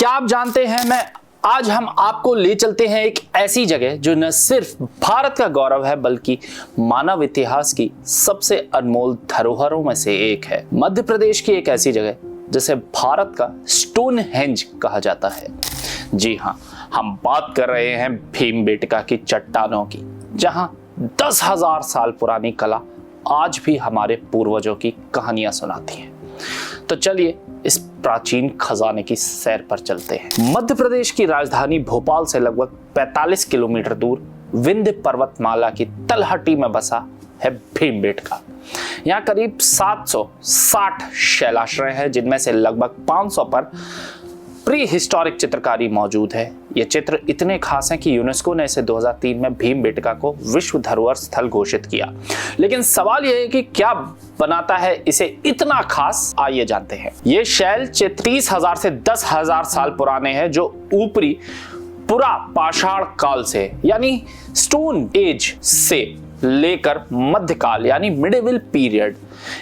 क्या आप जानते हैं आज हम आपको ले चलते हैं एक ऐसी जगह जो न सिर्फ भारत का गौरव है बल्कि मानव इतिहास की सबसे अनमोल धरोहरों में से एक है। मध्य प्रदेश की एक ऐसी जगह जिसे भारत का स्टोनहेंज कहा जाता है। जी हाँ, हम बात कर रहे हैं भीमबेटका की चट्टानों की, जहां 10,000 साल पुरानी कला आज भी हमारे पूर्वजों की कहानियां सुनाती है। तो चलिए इस प्राचीन खजाने की सैर पर चलते हैं। मध्य प्रदेश की राजधानी भोपाल से लगभग 45 किलोमीटर दूर विंध्य पर्वतमाला की तलहटी में बसा है भीमबेटका। यहाँ करीब 760 शैलाश्रय हैं, जिनमें से लगभग 500 पर प्री हिस्टोरिक चित्रकारी मौजूद है। ये चित्र इतने खास हैं कि यूनेस्को ने इसे 2003 में भीमबेटका को विश्व धरोहर स्थल घोषित किया। लेकिन सवाल यह है कि क्या बनाता है इसे इतना खास, आइए जानते हैं। ये शैल चित्र 30,000 से 10,000 साल पुराने हैं, जो ऊपरी पुरा पाषाण काल से यानी स्टोन एज से लेकर मध्यकाल यानी मिडिवल पीरियड,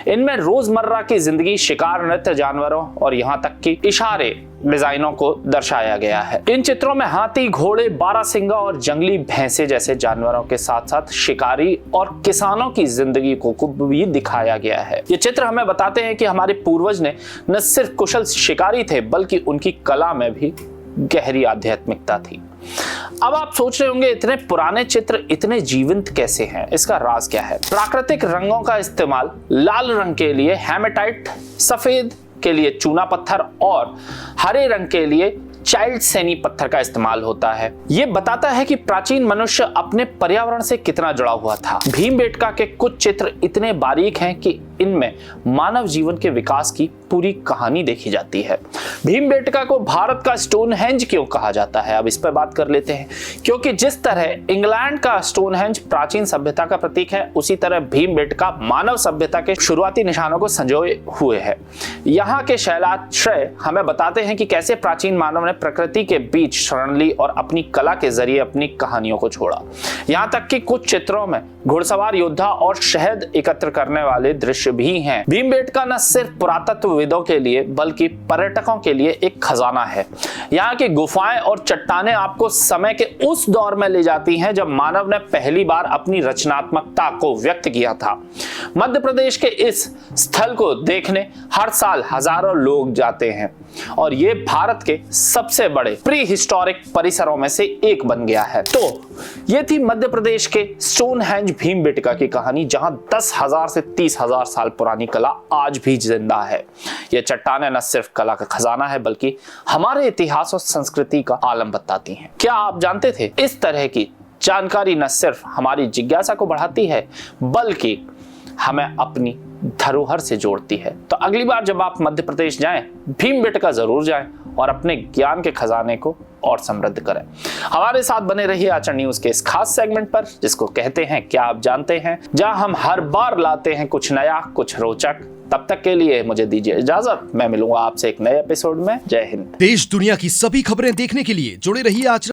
इनमें रोजमर्रा की जिंदगी, शिकार, नृत्य, जानवरों और यहाँ तक कि इशारे डिजाइनों को दर्शाया गया है। इन चित्रों में हाथी, घोड़े, बारहसिंगा और जंगली भैंसे जैसे जानवरों के साथ साथ शिकारी और किसानों की जिंदगी को भी दिखाया गया है। ये चित्र हमें बताते हैं कि हमारे पूर्वज ने न सिर्फ कुशल शिकारी थे बल्कि उनकी कला में भी गहरी आध्यात्मिकता थी। अब आप सोच रहे होंगे इतने पुराने चित्र इतने जीवंत कैसे हैं, इसका राज क्या है? प्राकृतिक रंगों का इस्तेमाल, लाल रंग के लिए हेमेटाइट, सफेद के लिए चूना पत्थर और हरे रंग के लिए चाइल्ड सैनी पत्थर का इस्तेमाल होता है। यह बताता है कि प्राचीन मनुष्य अपने पर्यावरण से कितना जुड़ा हुआ था। भीमबेटका के कुछ चित्र इतने बारीक हैं कि इनमें मानव जीवन के विकास की पूरी कहानी देखी जाती है। भीमबेटका को भारत का स्टोनहेंज क्यों कहा जाता है, अब इस पर बात कर लेते हैं। क्योंकि जिस तरह इंग्लैंड का स्टोनहेंज प्राचीन सभ्यता का प्रतीक है, उसी तरह भीमबेटका मानव सभ्यता के शुरुआती निशानों को संजोए हुए है। यहाँ के शैलाश्रय हमें बताते हैं कि कैसे प्राचीन मानव ने प्रकृति के बीच शरण ली और अपनी कला के जरिए अपनी कहानियों को छोड़ा। यहाँ तक कि कुछ चित्रों में घुड़सवार योद्धा और शहद एकत्र करने वाले दृश्य भी हैं। भीमबेटका न सिर्फ पुरातत्वविदों के लिए बल्कि पर्यटकों के लिए एक खजाना है। यहाँ की गुफाएं और चट्टानें आपको समय के उस दौर में ले जाती हैं जब मानव ने पहली बार अपनी रचनात्मकता को व्यक्त किया था। मध्य प्रदेश के इस स्थल को देखने हर साल हजारों लोग जाते हैं और ये भारत के सबसे बड़े प्री हिस्टोरिक परिसरों में से एक बन गया है। तो ये थी मध्य प्रदेश के स्टोनहेंज भीमबेटका की कहानी, जहां 10,000 से 30,000 साल पुरानी कला आज भी जिंदा है। ये चट्टानें न सिर्फ कला का खजाना है बल्कि हमारे इतिहास और संस्कृति का आलम बताती हैं। क्या आप जानते थे इस तरह की जानकारी न सिर्फ हमारी जिज्ञासा को बढ़ाती है बल्कि हमें अपनी धरोहर से जोड़ती है। तो अगली बार जब आप मध्य प्रदेश जाएं, भीमबेटका जरूर जाएं और अपने ज्ञान के खजाने को और समृद्ध करें। हमारे साथ बने रहिए आचरण न्यूज के इस खास सेगमेंट पर, जिसको कहते हैं क्या आप जानते हैं, जहां हम हर बार लाते हैं कुछ नया, कुछ रोचक। तब तक के लिए मुझे दीजिए इजाजत, मैं मिलूंगा आपसे एक नए एपिसोड में। जय हिंद। देश दुनिया की सभी खबरें देखने के लिए जुड़े रहिए आचरण